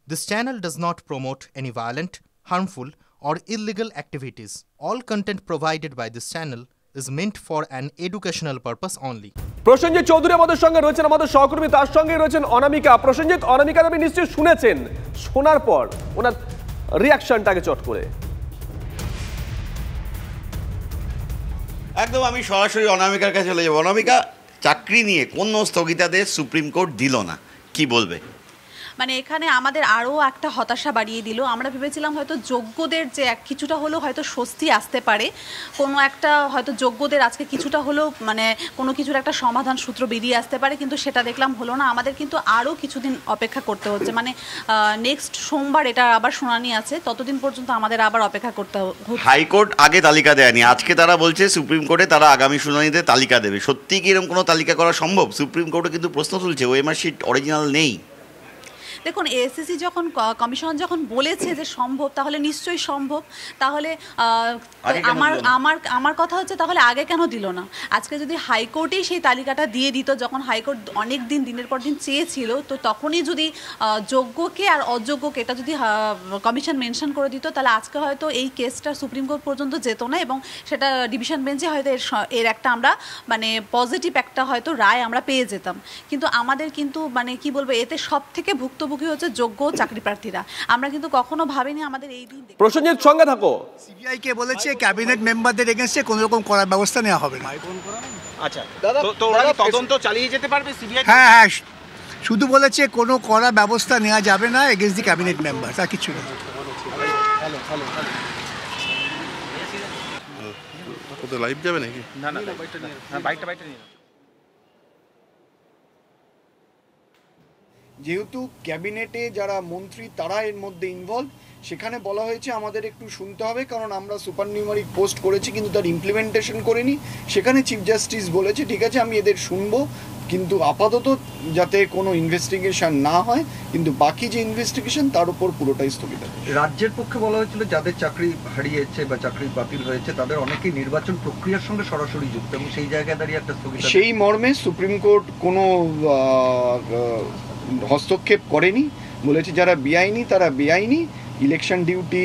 This channel does not promote any violent, harmful, or illegal activities. All content provided by this channel is meant for an educational purpose only. Prosenjit Chowdhury আমাদের সঙ্গে রয়েছেন, আমাদের সহকর্মী, তার সঙ্গে রয়েছেন অনামিকা। প্রসেনজিৎ, অনামিকা আপনি নিশ্চয়ই শুনেছেন, শোনার পর ওনার রিয়াকশনটাকে চট করে। একদম আমি সরাসরি অনামিকার কাছে চলে যাবো। অনামিকা, চাকরি নিয়ে কোনো স্থগিতাদেশ সুপ্রিম কোর্ট দিল না, কি বলবে? মানে এখানে আমাদের আরও একটা হতাশা বাড়িয়ে দিল। আমরা ভেবেছিলাম হয়তো যোগ্যদের যে কিছুটা হলেও হয়তো স্বস্তি আসতে পারে, কোনো একটা হয়তো যোগ্যদের আজকে কিছুটা হলেও মানে কোনো কিছুর একটা সমাধান সূত্র বেরিয়ে আসতে পারে, কিন্তু সেটা দেখলাম হলো না। আমাদের কিন্তু আরও কিছুদিন অপেক্ষা করতে হচ্ছে, মানে নেক্সট সোমবার এটা আবার শুনানি আছে, ততদিন পর্যন্ত আমাদের আবার অপেক্ষা করতে হচ্ছে। হাইকোর্ট আগে তালিকা দেয়নি, আজকে তারা বলছে সুপ্রিম কোর্টে তারা আগামী শুনানিতে তালিকা দেবে। সত্যি কি এরকম কোনো তালিকা করা সম্ভব? সুপ্রিম কোর্টে কিন্তু প্রশ্ন তুলছে, ওএমআর শিট অরিজিনাল নেই। দেখুন, এসএসসি যখন কমিশন যখন বলেছে যে সম্ভব, তাহলে নিশ্চয়ই সম্ভব। তাহলে আমার কথা হচ্ছে, তাহলে আগে কেন দিল না? আজকে যদি হাইকোর্টেই সেই তালিকাটা দিয়ে দিত, যখন হাইকোর্ট অনেক দিন দিনের পর দিন চেয়েছিল, তো তখনই যদি যোগ্যকে আর অযোগ্যকে এটা যদি কমিশন মেনশন করে দিত, তাহলে আজকে হয়তো এই কেসটা সুপ্রিম কোর্ট পর্যন্ত যেত না, এবং সেটা ডিভিশন বেঞ্চে হয়তো এর একটা আমরা মানে পজিটিভ একটা হয়তো রায় আমরা পেয়ে যেতাম। কিন্তু আমাদের কিন্তু মানে কি বলবো, এতে সব থেকে ভুক্তভোগী হচ্ছে যোগ্য চাকরি প্রার্থীরা। আমরা কিন্তু কখনো ভাবিনি আমাদের এই দিন। প্রসেনজিৎ সঙ্গে থাকো। সিবিআই কে বলেছে ক্যাবিনেট মেম্বারদের এগেইনস্টে কোনো রকম করার ব্যবস্থা নেওয়া হবে না। আচ্ছা দাদা, তো ওরা তদন্ত চালিয়ে যেতে পারবে সিবিআই? হ্যাঁ হ্যাঁ, শুধু বলেছে কোনো কড়া ব্যবস্থা নেওয়া যাবে না এগেইনস্ট দি ক্যাবিনেট মেম্বার, তা কিছু না। ওদের লাইভ যাবে নাকি? না না, বাইকটা নিয়ে। যেহেতু ক্যাবিনেটে যারা মন্ত্রী তারা এর মধ্যে ইনভলভ, সেখানে বলা হয়েছে আমাদের একটু শুনতে হবে, কারণ আমরা সুপার নিউমারিক পোস্ট করেছি কিন্তু তার ইমপ্লিমেন্টেশন করিনি। সেখানে চিফ জাস্টিস বলেছে ঠিক আছে আমি এদের শুনবো, কিন্তু আপাতত যাতে কোনো ইনভেস্টিগেশন না হয়, কিন্তু বাকি যে ইনভেস্টিগেশন তার উপর পুরোটাই স্থগিত। রাজ্যের পক্ষে বলা হয়েছিল যাদের চাকরি হারিয়েছে বা চাকরি বাতিল হয়েছে তাদের অনেকেই নির্বাচন প্রক্রিয়ার সঙ্গে সরাসরি যুক্ত, এবং সেই জায়গায় দাঁড়িয়ে একটা স্থগিত। সেই মর্মে সুপ্রিম কোর্ট কোনো হস্তক্ষেপ করেনি, বলেছে যারা বেআইনি তারা বেআইনি, ইলেকশন ডিউটি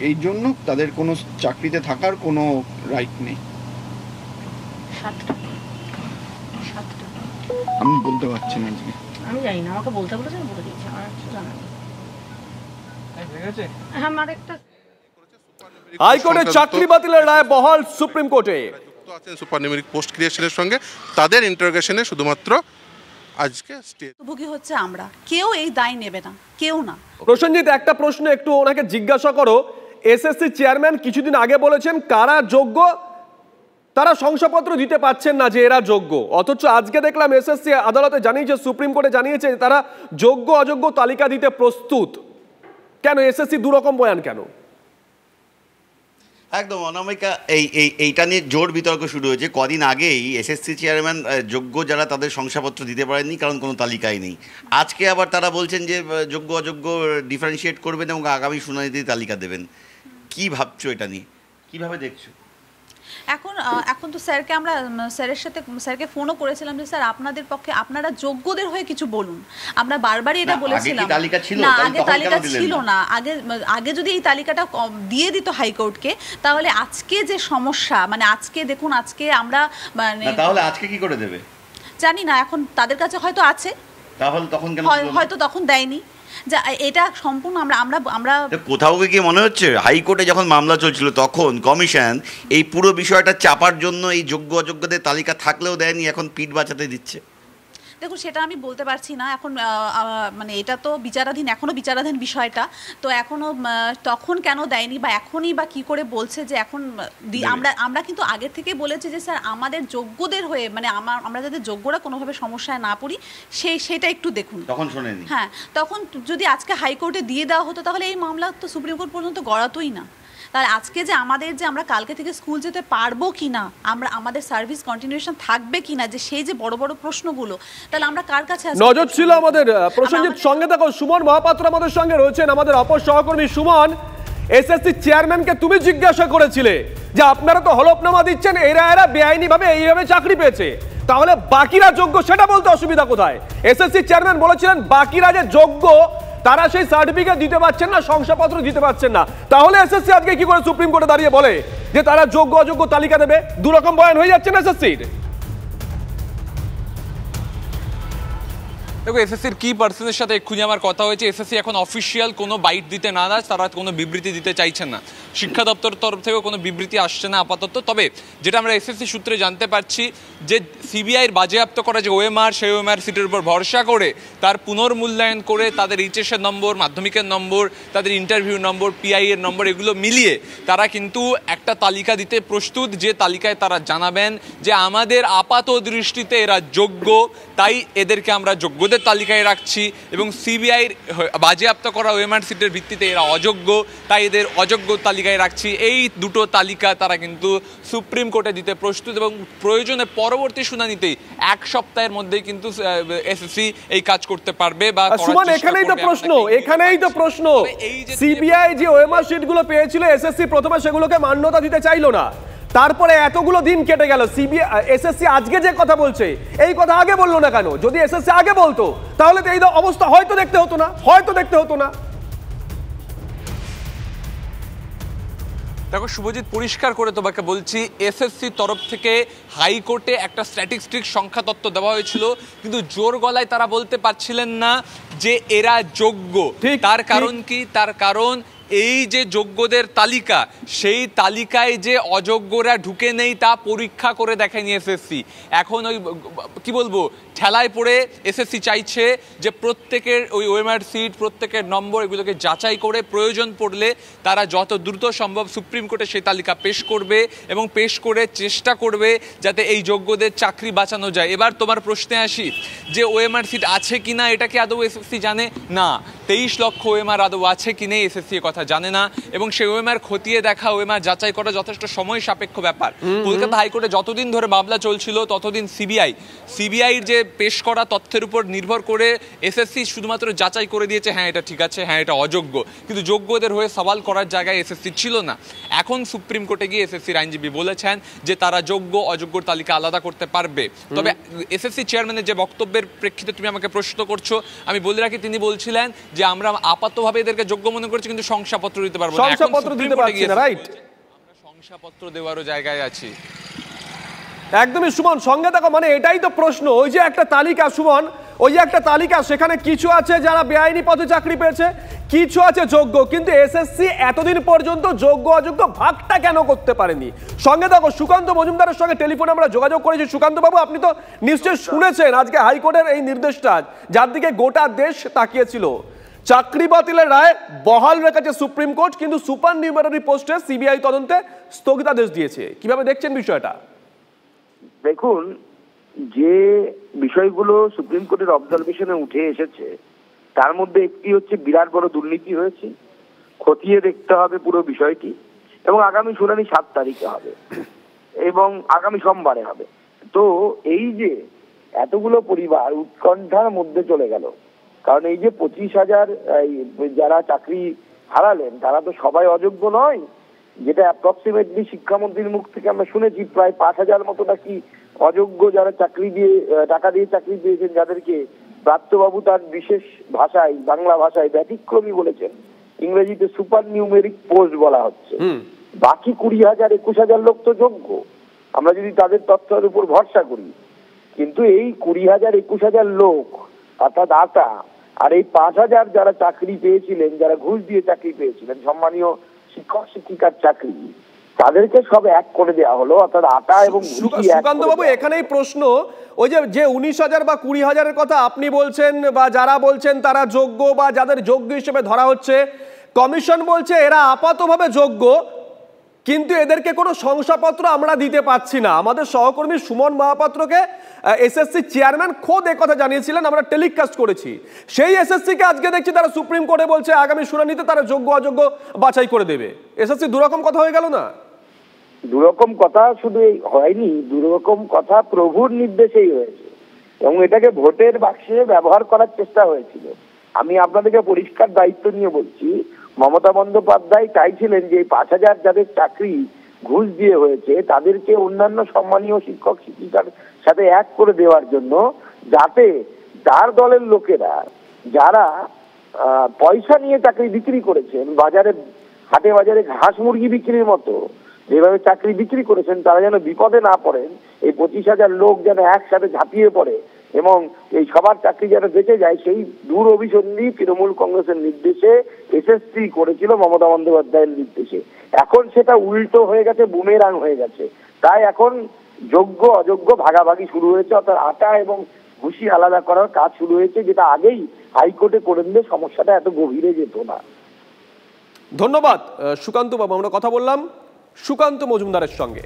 এই জন্য তাদের কোনো চাকরিতে থাকার কোনো রাইট নেই। আমি বলতে পারছি না, আজকে আমি জানি না, আমাকে বলতে বলেছে বলে দিয়েছি, আমার কিছু জানা নেই। আমার একটা হাইকোর্টের চাকরি বাতিলের রায় বহাল সুপ্রিম কোর্টে। যুক্ত আছেন সুপার নিউমেরিক পোস্ট ক্রিয়েশনের সঙ্গে, তাদের ইন্টারোগেশনে শুধুমাত্র আজকে ভুগি হচ্ছে আমরা, কেউ এই দায় নেবে না, কেউ না। প্রসেনজিৎ, একটা প্রশ্ন একটু ওনাকে জিজ্ঞাসা করো। এসএসসি চেয়ারম্যান কিছুদিন আগে বলেছেন কারা যোগ্য তারা শংসাপত্র দিতে পারছেন না, যে এরা যোগ্য, অথচ আজকে দেখলাম এসএসসি আদালতে জানিয়েছে, সুপ্রিম কোর্টে জানিয়েছে তারা যোগ্য অযোগ্য তালিকা দিতে প্রস্তুত। কেন এসএসসি দুরকম বয়ান কেন? একদম অনামিকা, এইটা নিয়ে জোর বিতর্ক শুরু হয়েছে। কদিন আগেই এসএসসি চেয়ারম্যান যোগ্য যারা তাদের শংসাপত্র দিতে পারেননি, কারণ কোনো তালিকাই নেই। আজকে আবার তারা বলছেন যে যোগ্য অযোগ্য ডিফারেন্সিয়েট করবেন এবং আগামী শুনানিতে তালিকা দেবেন। কি ভাবছো এটা নিয়ে, কিভাবে দেখছো? এখন তো স্যারকে আমরা স্যারকে ফোনও করেছিলাম যে স্যার আপনাদের পক্ষে আপনারা যোগ্যদের হয়ে কিছু বলুন। আমরা বারবারই এটা বলেছিলাম। না, আগে তালিকা ছিল না। আগে যদি এই তালিকাটা দিয়ে দিত হাইকোর্টকে, তাহলে আজকে যে সমস্যা, মানে আজকে দেখুন, আজকে আমরা মানে তাহলে আজকে কি করে দেবে জানি না। এখন তাদের কাছে হয়তো আছে, তাহলে তখন কেন হয়তো তখন দেয়নি। যা এটা সম্পূর্ণ আমরা কোথাও কি মনে হচ্ছে হাইকোর্টে যখন মামলা চলছিল তখন কমিশন এই পুরো বিষয়টা চাপার জন্য এই যোগ্য অযোগ্যদের তালিকা থাকলেও দেয়নি, এখন পিঠ বাঁচাতে দিচ্ছে? দেখুন, সেটা আমি বলতে পারছি না এখন, মানে এটা তো বিচারাধীন, এখনও বিচারাধীন বিষয়টা। তো এখনও তখন কেন দেয়নি বা এখনই বা কী করে বলছে যে এখন আমরা কিন্তু আগে থেকে বলেছি যে স্যার আমাদের যোগ্যদের হয়ে, মানে আমরা যাতে যোগ্যরা কোনোভাবে সমস্যায় না পড়ি সেটা একটু দেখুন। তখন শোনেনি। হ্যাঁ, তখন যদি আজকে হাইকোর্টে দিয়ে দেওয়া হতো, তাহলে এই মামলা তো সুপ্রিম কোর্ট পর্যন্ত গড়াতোই না। তাহলে আজকে যে আমরা কালকে থেকে স্কুল যেতে পারবো কি না, আমাদের সার্ভিস কন্টিনিউশন থাকবে কি না, যে সেই যে বড় বড় প্রশ্নগুলো, তাহলে আমরা কার কাছে নজর ছিল আমাদের। প্রসেনজিৎ সঙ্গে থাকো। সুমন মহাপাত্র আমাদের সঙ্গে রয়েছেন, আমাদের অপর সহকর্মী। সুমন, এসএসসি চেয়ারম্যানকে তুমি জিজ্ঞাসা করেছিলে যে আপনারা তো হলফনামা দিচ্ছেন, এরা বেআইনি ভাবে এইভাবে চাকরি পেয়েছে, তাহলে বাকিরা যোগ্য সেটা বলতে অসুবিধা কোথায়? এসএসসি চেয়ারম্যান বলেছিলেন বাকিরা যে যোগ্য তারা সেই সার্টিফিকেট দিতে পারছেন না, শংসাপত্র দিতে পারছেন না। তাহলে এসএসসি আজকে কি করে সুপ্রিম কোর্টে দাঁড়িয়ে বলে যে তারা যোগ্য অযোগ্য তালিকা দেবে? দুরকম বয়ান হয়ে যাচ্ছে না এসএসসির। দেখো, এসএসসির কি পার্সনের সাথে এক্ষুনি আমার কথা হয়েছে। এসএসসি এখন অফিসিয়াল কোনো বাইট দিতে নারাজ, তারা কোনো বিবৃতি দিতে চাইছেন না। শিক্ষা দপ্তরের তরফ থেকেও কোনো বিবৃতি আসছে না আপাতত। তবে যেটা আমরা এসএসসি সূত্রে জানতে পারছি যে সিবিআইয়ের বাজেয়াপ্ত করা যে ওএমআর, সেই ওএমআর সিটের উপর ভরসা করে তার পুনর্মূল্যায়ন করে তাদের এইচএসের নম্বর, মাধ্যমিকের নম্বর, তাদের ইন্টারভিউ নম্বর, পিআই এর নম্বর, এগুলো মিলিয়ে তারা কিন্তু একটা তালিকা দিতে প্রস্তুত, যে তালিকায় তারা জানাবেন যে আমাদের আপাত দৃষ্টিতে এরা যোগ্য, তাই এদেরকে আমরা যোগ্যদের তালিকায় রাখছি, এবং সিবিআইয়ের বাজেয়াপ্ত করা ওএমআর সিটের ভিত্তিতে এরা অযোগ্য, তাই এদের অযোগ্য তালিকায় রাখছি। এই দুটো তালিকা তারা কিন্তু সুপ্রিম কোর্টে দিতে প্রস্তুত, এবং প্রয়োজনে পরবর্তী শুনানিতেই 1 সপ্তাহের মধ্যেই কিন্তু এসএসসি এই কাজ করতে পারবে। বা সুমন, এখানেই তো প্রশ্ন, সিবিআই যে ওএমআর শিটগুলো পেয়েছিল এসএসসি প্রথমে সেগুলোকে মান্যতা দিতে চাইলো না, তারপরে এতগুলো দিন কেটে গেল। এসএসসি আজকে যে কথা বলছে এই কথা আগে বললো না কেন? যদি এসএসসি আগে বলতো তাহলে তো এই অবস্থা হয়তো দেখতে হতো না। দেখো শুভজিৎ, পরিষ্কার করে তোমাকে বলছি, এসএসসির তরফ থেকে হাইকোর্টে একটা স্ট্যাটিস্টিক সংখ্যা তত্ত্ব দেওয়া হয়েছিল, কিন্তু জোর গলায় তারা বলতে পারছিলেন না যে এরা যোগ্য। তার কারণ কি? তার কারণ এই যে যোগ্যদের তালিকা, সেই তালিকায় যে অযোগ্যরা ঢুকে নেই তা পরীক্ষা করে দেখেনি এসএসসি। এখন ওই কি বলবো, ঠেলায় পড়ে এসএসসি চাইছে যে প্রত্যেকের ওই ওএমআর সিট, প্রত্যেকের নম্বর, এগুলোকে যাচাই করে প্রয়োজন পড়লে তারা যত দ্রুত সম্ভব সুপ্রিম কোর্টে সেই তালিকা পেশ করবে, এবং পেশ করে চেষ্টা করবে যাতে এই যোগ্যদের চাকরি বাঁচানো যায়। এবার তোমার প্রশ্নে আসি যে ওএমআর সিট আছে কিনা, এটা কি আদৌ এসএসসি জানে? না, 23 লক্ষ ওএমআর আদৌ আছে কি নেই এসএসসি কথা জানে না, এবং সেই ওএমআর খতিয়ে দেখা, ওএমআর যাচাই করা যথেষ্ট সময় সাপেক্ষ ব্যাপার। কলকাতা হাইকোর্টে যতদিন ধরে মামলা চলছিল ততদিন সিবিআইর যে পেশ করা তথ্যের উপর নির্ভর করে এসএসসি শুধুমাত্র যাচাই করে দিয়েছে হ্যাঁ এটা ঠিক আছে, হ্যাঁ এটা অযোগ্য, কিন্তু যোগ্যদের হয়ে সওয়াল করার জায়গায় এসএসসি ছিল না। এখন সুপ্রিম কোর্টে গিয়ে এসএসসির আইনজীবী বলেছেন যে তারা যোগ্য অযোগ্যর তালিকা আলাদা করতে পারবে। তবে এসএসসি চেয়ারম্যানের যে বক্তব্যের প্রেক্ষিতে তুমি আমাকে প্রশ্ন করছো, আমি বলে রাখি তিনি বলছিলেন যে আমরা আপাতভাবে এদেরকে যোগ্য মনে করছি, কিন্তু শংসাপত্র দিতে পারবো না। শংসাপত্র দিতে পারছি না, রাইট? আমরা শংসাপত্র দেওয়ারও জায়গায় আছি। একদমই সুমন, সঙ্গে দেখো, মানে এটাই তো প্রশ্ন। ওই যে একটা তালিকা সুমন, ওই যে একটা তালিকা, সেখানে কিছু আছে যারা বেআইনি পথে চাকরি পেয়েছে, কিছু আছে যোগ্য, কিন্তু এসএসসি এতদিন পর্যন্ত যোগ্য অযোগ্য ভাগটা কেন করতে পারেনি? সঙ্গে দেখো, সুকান্ত মজুমদারের সঙ্গে টেলিফোনে আমরা যোগাযোগ করেছি। সুকান্ত বাবু, আপনি তো নিশ্চয়ই শুনেছেন আজকে হাইকোর্টের এই নির্দেশটা, যার দিকে গোটা দেশ তাকিয়েছিল। চাকরি বাতিলের রায় বহাল রেখেছে সুপ্রিম কোর্ট, কিন্তু সুপার নিউমারি পোস্টে সিবিআই তদন্তে স্থগিতাদেশ দিয়েছে। কিভাবে দেখছেন বিষয়টা? দেখুন, যে বিষয়গুলো সুপ্রিম কোর্টের অবজারভেশনে উঠে এসেছে তার মধ্যে একটি হচ্ছে বিরাট বড় দুর্নীতি হয়েছে, খতিয়ে দেখতে হবে পুরো বিষয়টি, এবং আগামী শুনানি 7 তারিখে হবে এবং আগামী সোমবারে হবে। তো এই যে এতগুলো পরিবার উৎকণ্ঠার মধ্যে চলে গেল, কারণ এই যে 25,000 যারা চাকরি হারালেন তারা তো সবাই অযোগ্য নয়, যেটা অ্যাপ্রক্সিমেটলি শিক্ষামন্ত্রীর মুখ থেকে আমরা শুনেছি প্রায় 5,000 মতো নাকি অযোগ্য যারা চাকরি দিয়ে টাকা দিয়ে চাকরি পেয়েছেন, যাদেরকে প্রাপ্তবাবু তার বিশেষ ভাষায়, বাংলা ভাষায় ব্যতিক্রমী বলেছেন, ইংরেজিতে সুপার নিউমেরিক পোস্ট বলা হচ্ছে। বাকি 20,000 21,000 লোক তো যোগ্য, আমরা যদি তাদের তথ্যের উপর ভরসা করি। কিন্তু এই 20,000 21,000 লোক অর্থাৎ আটা, আর এই 5,000 যারা চাকরি পেয়েছিলেন, যারা ঘুষ দিয়ে চাকরি পেয়েছিলেন, সম্মানীয় শিক্ষক শিক্ষিকার চাকরি, তাদেরকে সব এক করে দেওয়া হলো, অর্থাৎ আটা এবং সুকান্ত বাবু, এখানেই প্রশ্ন, ওই যে 19,000 বা 20,000-এর কথা আপনি বলছেন, বা যারা বলছেন তারা যোগ্য বা যাদের যোগ্য হিসেবে ধরা হচ্ছে, কমিশন বলছে এরা আপাতভাবে যোগ্য, কিন্তু এদেরকে কোনো শংসাপত্র আমরা দিতে পারছি না। আমাদের সহকর্মী সুমন মহাপাত্রকে এসএসসি চেয়ারম্যান খোদ একথা জানিয়েছিলেন, আমরা টেলিকাস্ট করেছি। সেই এসএসসিকে আজকে দেখছি তারা সুপ্রিম কোর্টে বলছে আগামী শুনানিতে তারা যোগ্য অযোগ্য বাছাই করে দেবে। এসএসসি দুরকম কথা হয়ে গেল না? দুরকম কথা শুধু হয়নি, দুরকম কথা প্রভুর নির্দেশেই হয়েছে, এবং এটাকে ভোটের বাক্সে ব্যবহার করার চেষ্টা হয়েছিল। আমি আপনাদেরকে পরিষ্কার দায়িত্ব নিয়ে বলছি, মমতা বন্দ্যোপাধ্যায় চাইছিলেন যে 5,000 যাদের চাকরি ঘুষ দিয়ে হয়েছে তাদেরকে অন্যান্য সম্মানীয় শিক্ষক শিক্ষিকার সাথে এক করে দেওয়ার জন্য, যাতে তার দলের লোকেরা যারা পয়সা নিয়ে চাকরি বিক্রি করেছেন, বাজারে হাটে বাজারে ঘাস মুরগি বিক্রির মতো যেভাবে চাকরি বিক্রি করেছেন, তারা যেন বিপদে না পড়েন, এই 25,000 লোক যেন একসাথে ঝাঁপিয়ে পড়ে এবং এই সবার চাকরি যেন বেঁচে যায়, সেই দূর অভিসন্ধি তৃণমূল কংগ্রেসের নির্দেশে এসএসসি করেছিল মমতা বন্দ্যোপাধ্যায়ের নির্দেশে। এখন সেটা উল্টো হয়ে গেছে, বুমেরাং হয়ে গেছে। তাই এখন যোগ্য অযোগ্য ভাগাভাগি শুরু হয়েছে, অর্থাৎ আটা এবং ভুসি আলাদা করার কাজ শুরু হয়েছে, যেটা আগেই হাইকোর্টে করে দিলে সমস্যাটা এত গভীরে যেত না। ধন্যবাদ সুকান্ত বাবু। আমরা কথা বললাম সুকান্ত মজুমদারের সঙ্গে।